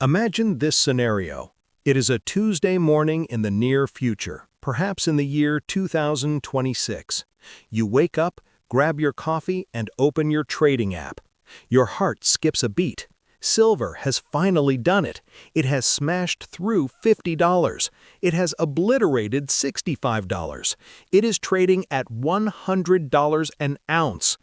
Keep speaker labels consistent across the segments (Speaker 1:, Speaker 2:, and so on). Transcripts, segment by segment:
Speaker 1: Imagine this scenario. It is a Tuesday morning in the near future, perhaps in the year 2026. You wake up, grab your coffee, and open your trading app. Your heart skips a beat. Silver has finally done it. It has smashed through $50. It has obliterated $65. It is trading at $100 an ounce.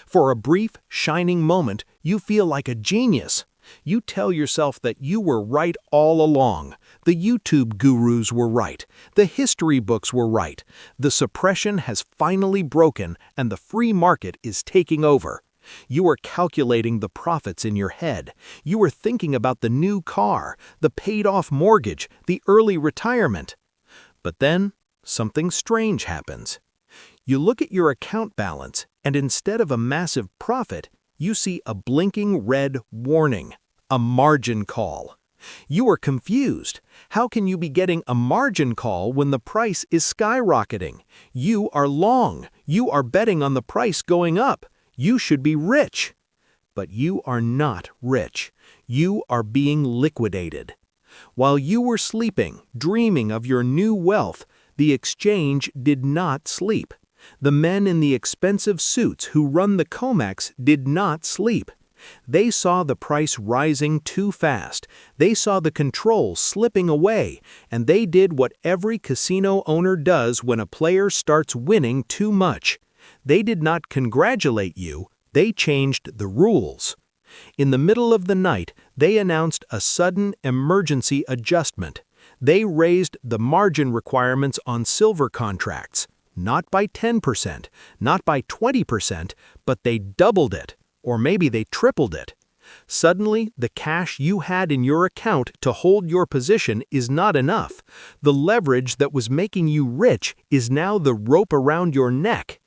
Speaker 1: For a brief, shining moment, you feel like a genius. You tell yourself that you were right all along. The YouTube gurus were right. The history books were right. The suppression has finally broken and the free market is taking over. You are calculating the profits in your head. You are thinking about the new car, the paid-off mortgage, the early retirement. But then, something strange happens. You look at your account balance, and instead of a massive profit, you see a blinking red warning, a margin call. You are confused. How can you be getting a margin call when the price is skyrocketing? You are long. You are betting on the price going up. You should be rich. But you are not rich. You are being liquidated. While you were sleeping, dreaming of your new wealth, the exchange did not sleep. The men in the expensive suits who run the COMEX did not sleep. They saw the price rising too fast. They saw the control slipping away, and they did what every casino owner does when a player starts winning too much. They did not congratulate you, they changed the rules. In the middle of the night, they announced a sudden emergency adjustment. They raised the margin requirements on silver contracts. Not by 10%, not by 20%, but they doubled it, or maybe they tripled it. Suddenly, the cash you had in your account to hold your position is not enough. The leverage that was making you rich is now the rope around your neck.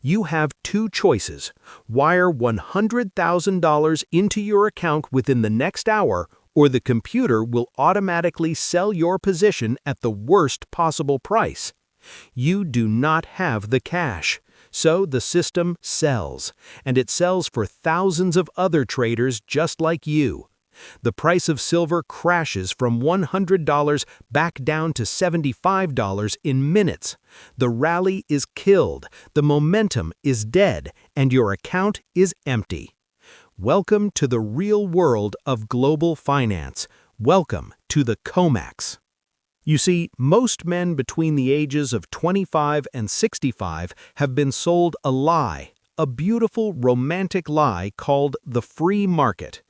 Speaker 1: You have two choices: wire $100,000 into your account within the next hour, or the computer will automatically sell your position at the worst possible price. You do not have the cash, so the system sells, and it sells for thousands of other traders just like you. The price of silver crashes from $100 back down to $75 in minutes. The rally is killed, the momentum is dead, and your account is empty. Welcome to the real world of global finance. Welcome to the COMEX. You see, most men between the ages of 25 and 65 have been sold a lie, a beautiful, romantic lie called the free market.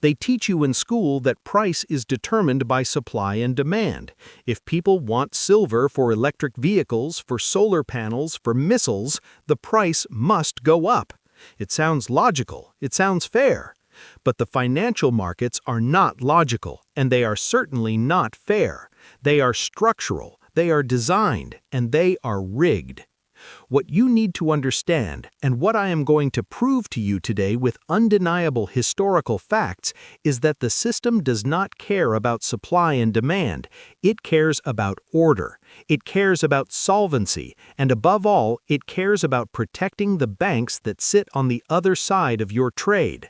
Speaker 1: They teach you in school that price is determined by supply and demand. If people want silver for electric vehicles, for solar panels, for missiles, the price must go up. It sounds logical, it sounds fair. But the financial markets are not logical, and they are certainly not fair. They are structural, they are designed, and they are rigged. What you need to understand, and what I am going to prove to you today with undeniable historical facts, is that the system does not care about supply and demand. It cares about order. It cares about solvency, and above all, it cares about protecting the banks that sit on the other side of your trade.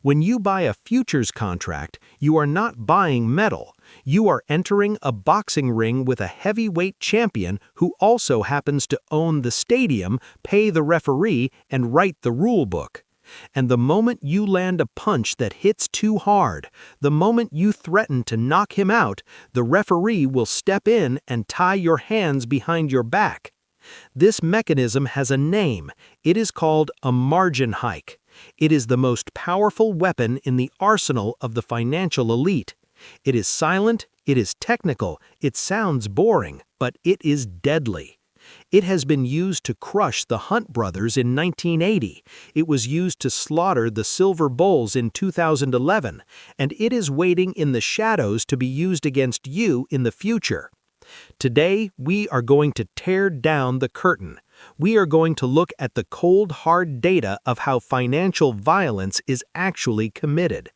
Speaker 1: When you buy a futures contract, you are not buying metal. You are entering a boxing ring with a heavyweight champion who also happens to own the stadium, pay the referee, and write the rule book. And the moment you land a punch that hits too hard, the moment you threaten to knock him out, the referee will step in and tie your hands behind your back. This mechanism has a name. It is called a margin hike. It is the most powerful weapon in the arsenal of the financial elite. It is silent, it is technical, it sounds boring, but it is deadly. It has been used to crush the Hunt brothers in 1980. It was used to slaughter the Silver Bulls in 2011, and it is waiting in the shadows to be used against you in the future. Today, we are going to tear down the curtain. We are going to look at the cold, hard data of how financial violence is actually committed.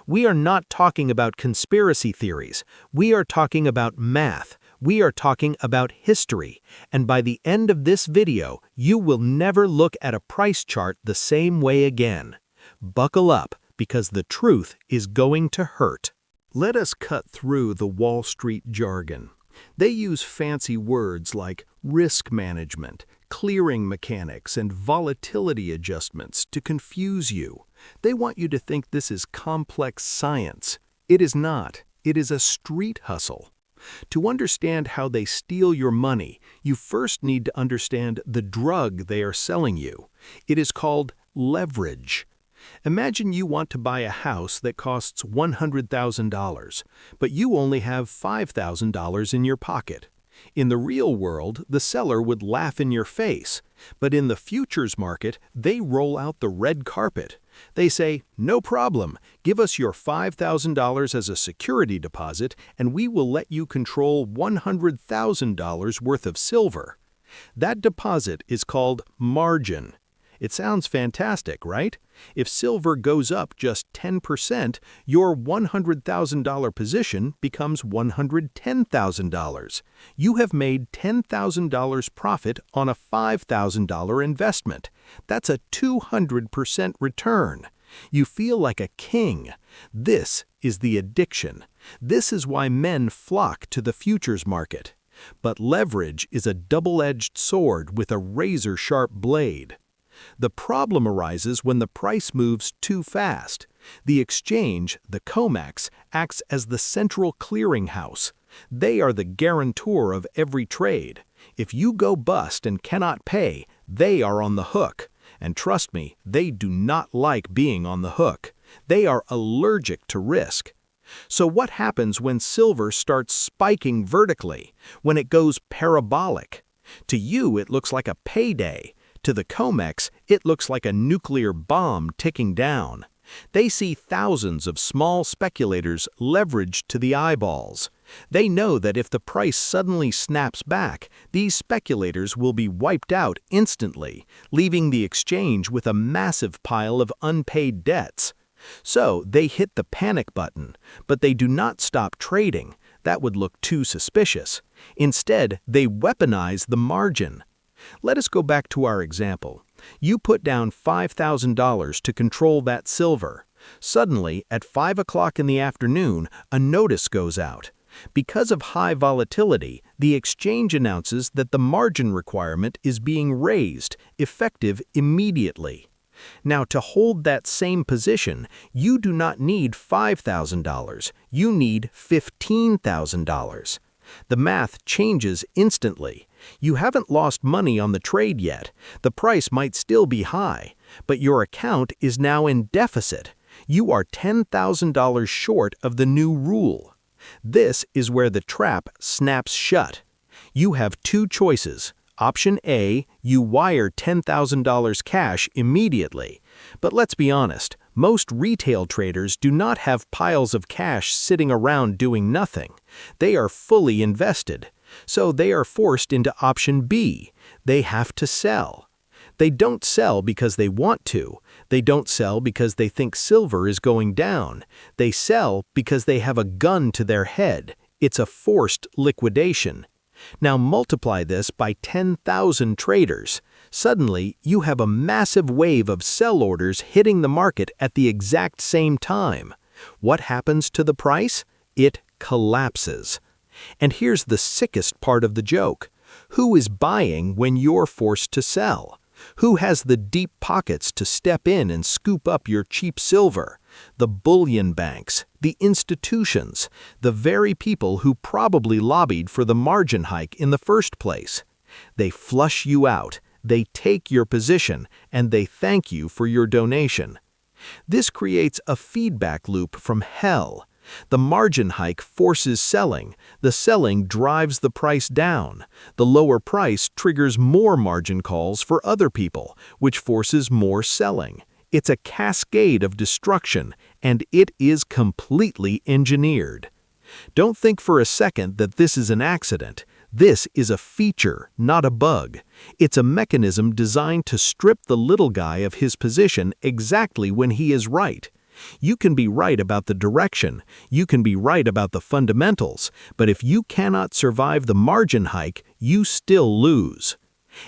Speaker 1: We are not talking about conspiracy theories. We are talking about math. We are talking about history. And by the end of this video, you will never look at a price chart the same way again. Buckle up, because the truth is going to hurt. Let us cut through the Wall Street jargon. They use fancy words like risk management, clearing mechanics, and volatility adjustments to confuse you. They want you to think this is complex science. It is not. It is a street hustle. To understand how they steal your money, you first need to understand the drug they are selling you. It is called leverage. Imagine you want to buy a house that costs $100,000, but you only have $5,000 in your pocket. In the real world, the seller would laugh in your face, but in the futures market, they roll out the red carpet. They say, "No problem, give us your $5,000 as a security deposit and we will let you control $100,000 worth of silver." That deposit is called margin. It sounds fantastic, right? If silver goes up just 10%, your $100,000 position becomes $110,000. You have made $10,000 profit on a $5,000 investment. That's a 200% return. You feel like a king. This is the addiction. This is why men flock to the futures market. But leverage is a double-edged sword with a razor-sharp blade. The problem arises when the price moves too fast. The exchange, the COMEX, acts as the central clearinghouse. They are the guarantor of every trade. If you go bust and cannot pay, they are on the hook. And trust me, they do not like being on the hook. They are allergic to risk. So what happens when silver starts spiking vertically, when it goes parabolic? To you, it looks like a payday. To the COMEX, it looks like a nuclear bomb ticking down. They see thousands of small speculators leveraged to the eyeballs. They know that if the price suddenly snaps back, these speculators will be wiped out instantly, leaving the exchange with a massive pile of unpaid debts. So they hit the panic button, but they do not stop trading. That would look too suspicious. Instead, they weaponize the margin. Let us go back to our example. You put down $5,000 to control that silver. Suddenly, at 5 o'clock in the afternoon, a notice goes out. Because of high volatility, the exchange announces that the margin requirement is being raised, effective immediately. Now, to hold that same position, you do not need $5,000. You need $15,000. The math changes instantly. You haven't lost money on the trade yet. The price might still be high, but your account is now in deficit. You are $10,000 short of the new rule. This is where the trap snaps shut. You have two choices. Option A, you wire $10,000 cash immediately. But let's be honest, most retail traders do not have piles of cash sitting around doing nothing. They are fully invested. So they are forced into option B. They have to sell. They don't sell because they want to. They don't sell because they think silver is going down. They sell because they have a gun to their head. It's a forced liquidation. Now multiply this by 10,000 traders. Suddenly, you have a massive wave of sell orders hitting the market at the exact same time. What happens to the price? It collapses. And here's the sickest part of the joke. Who is buying when you're forced to sell? Who has the deep pockets to step in and scoop up your cheap silver? The bullion banks, the institutions, the very people who probably lobbied for the margin hike in the first place. They flush you out, they take your position, and they thank you for your donation. This creates a feedback loop from hell. The margin hike forces selling. The selling drives the price down. The lower price triggers more margin calls for other people, which forces more selling. It's a cascade of destruction, and it is completely engineered. Don't think for a second that this is an accident. This is a feature, not a bug. It's a mechanism designed to strip the little guy of his position exactly when he is right. You can be right about the direction, you can be right about the fundamentals, but if you cannot survive the margin hike, you still lose.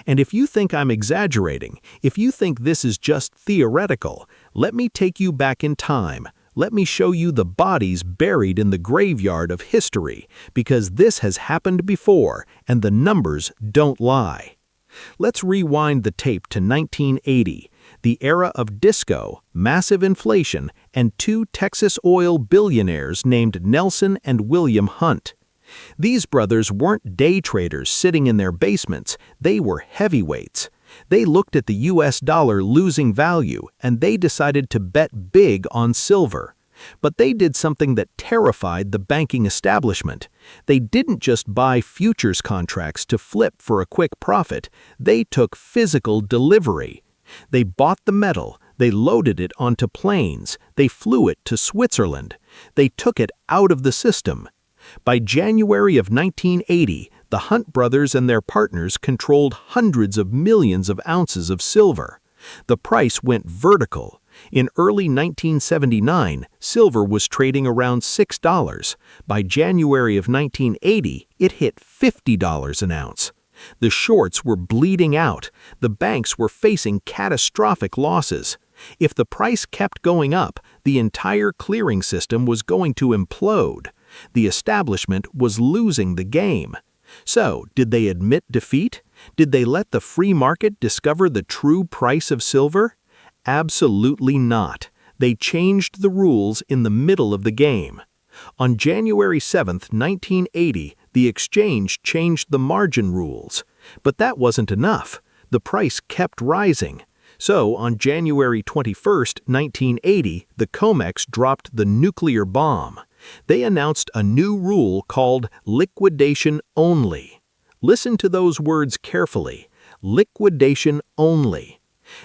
Speaker 1: And if you think I'm exaggerating, if you think this is just theoretical, let me take you back in time. let me show you the bodies buried in the graveyard of history, because this has happened before, and the numbers don't lie. Let's rewind the tape to 1980, the era of disco, massive inflation, and two Texas oil billionaires named Nelson and William Hunt. These brothers weren't day traders sitting in their basements, they were heavyweights. They looked at the US dollar losing value, and they decided to bet big on silver. But they did something that terrified the banking establishment. They didn't just buy futures contracts to flip for a quick profit, they took physical delivery. They bought the metal, they loaded it onto planes, they flew it to Switzerland. They took it out of the system. By January of 1980, the Hunt brothers and their partners controlled hundreds of millions of ounces of silver. The price went vertical. In early 1979, silver was trading around $6. By January of 1980, it hit $50 an ounce. The shorts were bleeding out. The banks were facing catastrophic losses. If the price kept going up, the entire clearing system was going to implode. The establishment was losing the game. So, did they admit defeat? Did they let the free market discover the true price of silver? Absolutely not. They changed the rules in the middle of the game. On January 7, 1980, the exchange changed the margin rules. But that wasn't enough. The price kept rising. So, on January 21, 1980, the COMEX dropped the nuclear bomb. They announced a new rule called liquidation only. Listen to those words carefully. Liquidation only.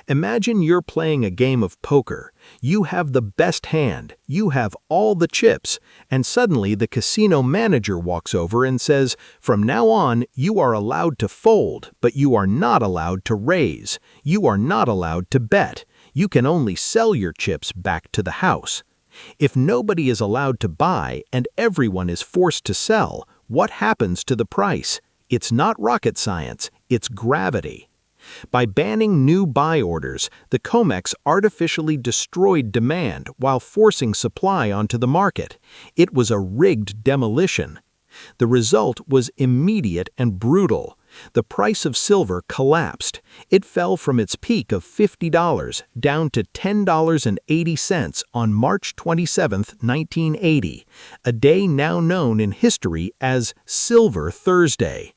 Speaker 1: Imagine you're playing a game of poker. You have the best hand, you have all the chips, and suddenly the casino manager walks over and says, "From now on, you are allowed to fold, but you are not allowed to raise. You are not allowed to bet. You can only sell your chips back to the house." If nobody is allowed to buy and everyone is forced to sell, what happens to the price? It's not rocket science, it's gravity. By banning new buy orders, the COMEX artificially destroyed demand while forcing supply onto the market. It was a rigged demolition. The result was immediate and brutal. The price of silver collapsed. It fell from its peak of $50 down to $10.80 on March 27, 1980, a day now known in history as Silver Thursday.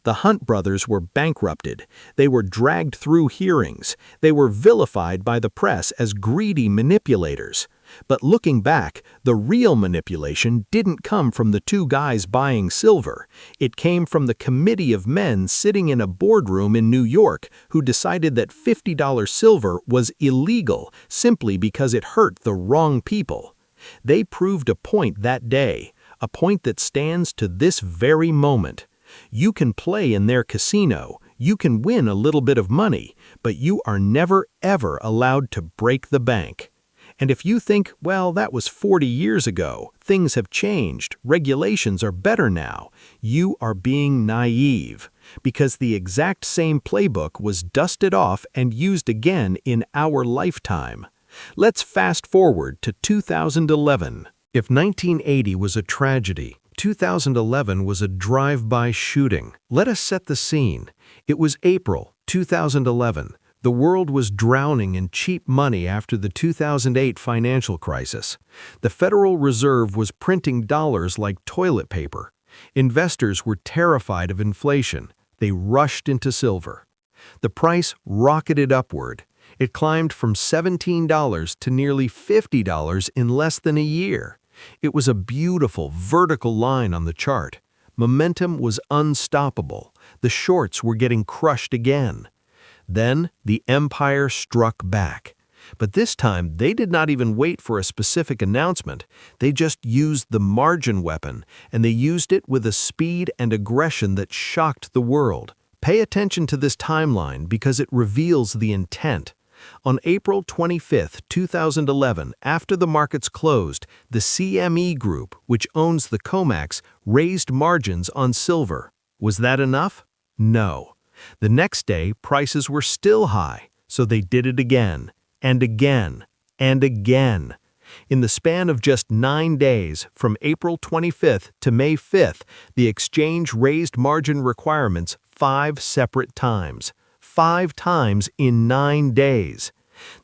Speaker 1: The Hunt brothers were bankrupted. They were dragged through hearings. They were vilified by the press as greedy manipulators. But looking back, the real manipulation didn't come from the two guys buying silver. It came from the committee of men sitting in a boardroom in New York who decided that $50 silver was illegal simply because it hurt the wrong people. They proved a point that day, a point that stands to this very moment. You can play in their casino, you can win a little bit of money, but you are never ever allowed to break the bank. And if you think, well, that was 40 years ago, things have changed, regulations are better now, you are being naive, because the exact same playbook was dusted off and used again in our lifetime. Let's fast forward to 2011. If 1980 was a tragedy, 2011 was a drive-by shooting. Let us set the scene. It was April 2011. The world was drowning in cheap money after the 2008 financial crisis. The Federal Reserve was printing dollars like toilet paper. Investors were terrified of inflation. They rushed into silver. The price rocketed upward. It climbed from $17 to nearly $50 in less than a year. It was a beautiful vertical line on the chart. Momentum was unstoppable. The shorts were getting crushed again. Then the empire struck back. But this time, they did not even wait for a specific announcement. They just used the margin weapon, and they used it with a speed and aggression that shocked the world. Pay attention to this timeline because it reveals the intent. On April 25, 2011, after the markets closed, the CME Group, which owns the COMEX, raised margins on silver. Was that enough? No. The next day, prices were still high, so they did it again, and again, and again. In the span of just 9 days, from April 25th to May 5th, the exchange raised margin requirements 5 separate times. 5 times in 9 days.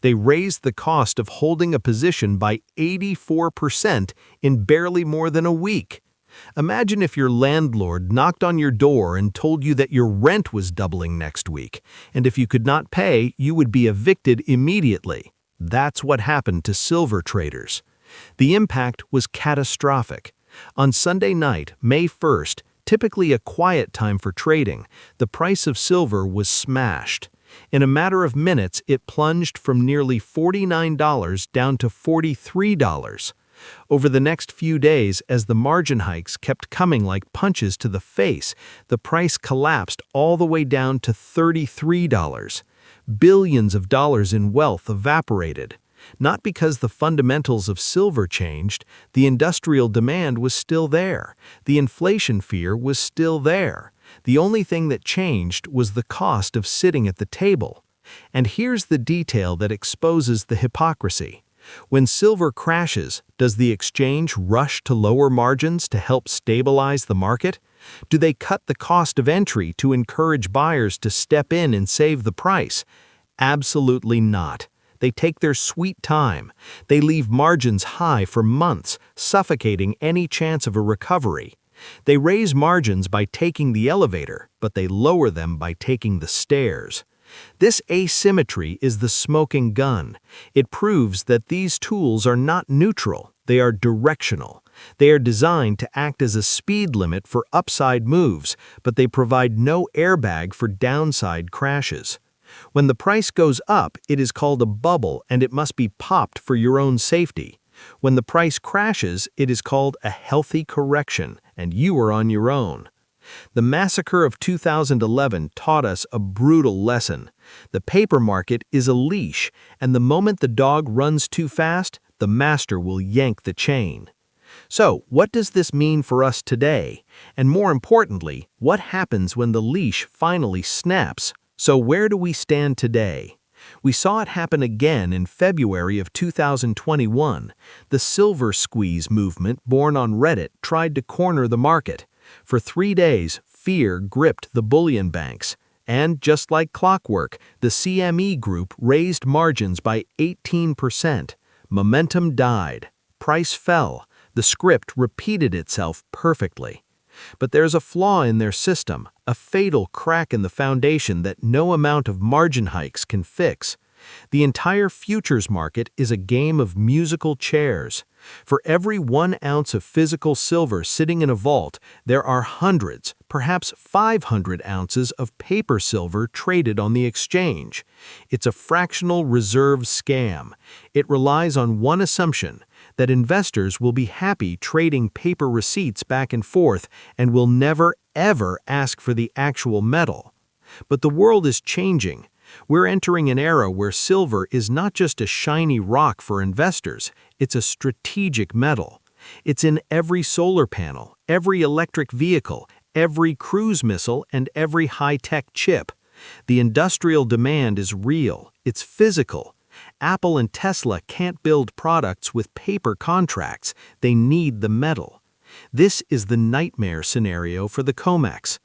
Speaker 1: They raised the cost of holding a position by 84% in barely more than a week. Imagine if your landlord knocked on your door and told you that your rent was doubling next week, and if you could not pay, you would be evicted immediately. That's what happened to silver traders. The impact was catastrophic. On Sunday night, May 1st, typically a quiet time for trading, the price of silver was smashed. In a matter of minutes, it plunged from nearly $49 down to $43. Over the next few days, as the margin hikes kept coming like punches to the face, the price collapsed all the way down to $33. Billions of dollars in wealth evaporated. Not because the fundamentals of silver changed, the industrial demand was still there. The inflation fear was still there. The only thing that changed was the cost of sitting at the table. And here's the detail that exposes the hypocrisy. When silver crashes, does the exchange rush to lower margins to help stabilize the market? Do they cut the cost of entry to encourage buyers to step in and save the price? Absolutely not. They take their sweet time. They leave margins high for months, suffocating any chance of a recovery. They raise margins by taking the elevator, but they lower them by taking the stairs. This asymmetry is the smoking gun. It proves that these tools are not neutral, they are directional. They are designed to act as a speed limit for upside moves, but they provide no airbag for downside crashes. When the price goes up, it is called a bubble and it must be popped for your own safety. When the price crashes, it is called a healthy correction, and you are on your own. The massacre of 2011 taught us a brutal lesson. The paper market is a leash, and the moment the dog runs too fast, the master will yank the chain. So, what does this mean for us today? And more importantly, what happens when the leash finally snaps? So where do we stand today? We saw it happen again in February of 2021. The silver squeeze movement born on Reddit tried to corner the market. For 3 days, fear gripped the bullion banks. And just like clockwork, the CME group raised margins by 18%. Momentum died. Price fell. The script repeated itself perfectly. But there's a flaw in their system, a fatal crack in the foundation that no amount of margin hikes can fix. The entire futures market is a game of musical chairs. For every 1 ounce of physical silver sitting in a vault, there are hundreds, perhaps 500 ounces of paper silver traded on the exchange. It's a fractional reserve scam. It relies on one assumption, that investors will be happy trading paper receipts back and forth and will never, ever ask for the actual metal. But the world is changing. We're entering an era where silver is not just a shiny rock for investors, it's a strategic metal. It's in every solar panel, every electric vehicle, every cruise missile, and every high-tech chip. The industrial demand is real, it's physical. Apple and Tesla can't build products with paper contracts, they need the metal. This is the nightmare scenario for the COMEX.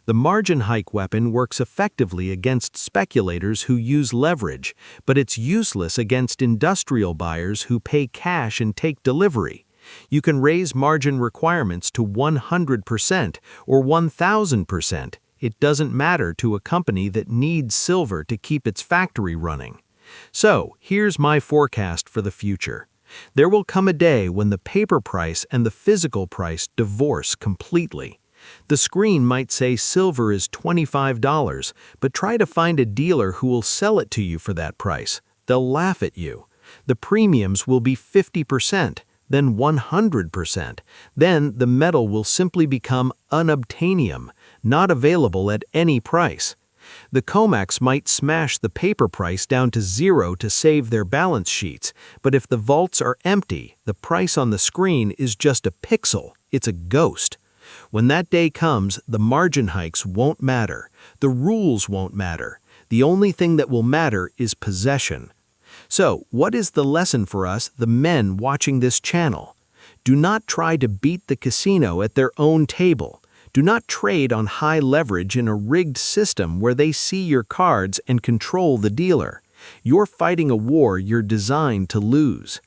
Speaker 1: The margin hike weapon works effectively against speculators who use leverage, but it's useless against industrial buyers who pay cash and take delivery. You can raise margin requirements to 100% or 1,000%. It doesn't matter to a company that needs silver to keep its factory running. So, here's my forecast for the future. There will come a day when the paper price and the physical price divorce completely. The screen might say silver is $25, but try to find a dealer who will sell it to you for that price. They'll laugh at you. The premiums will be 50%, then 100%. Then the metal will simply become unobtainium, not available at any price. The COMEX might smash the paper price down to 0 to save their balance sheets, but if the vaults are empty, the price on the screen is just a pixel. It's a ghost. When that day comes, the margin hikes won't matter. The rules won't matter. The only thing that will matter is possession. So, what is the lesson for us, the men watching this channel? Do not try to beat the casino at their own table. Do not trade on high leverage in a rigged system where they see your cards and control the dealer. You're fighting a war you're designed to lose.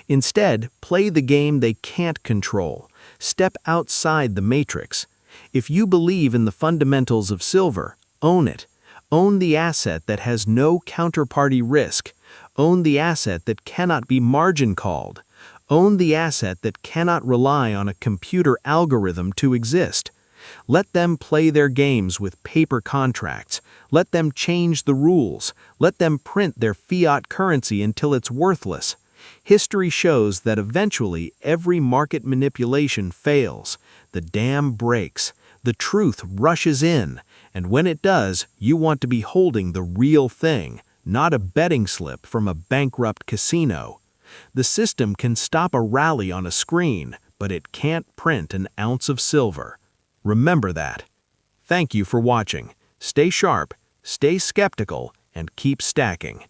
Speaker 1: Instead, play the game they can't control. Step outside the matrix. If you believe in the fundamentals of silver, own it. Own the asset that has no counterparty risk. Own the asset that cannot be margin called. Own the asset that cannot rely on a computer algorithm to exist. Let them play their games with paper contracts. Let them change the rules. Let them print their fiat currency until it's worthless. History shows that eventually every market manipulation fails. The dam breaks. The truth rushes in. And when it does, you want to be holding the real thing, not a betting slip from a bankrupt casino. The system can stop a rally on a screen, but it can't print an ounce of silver. Remember that. Thank you for watching. Stay sharp, stay skeptical, and keep stacking.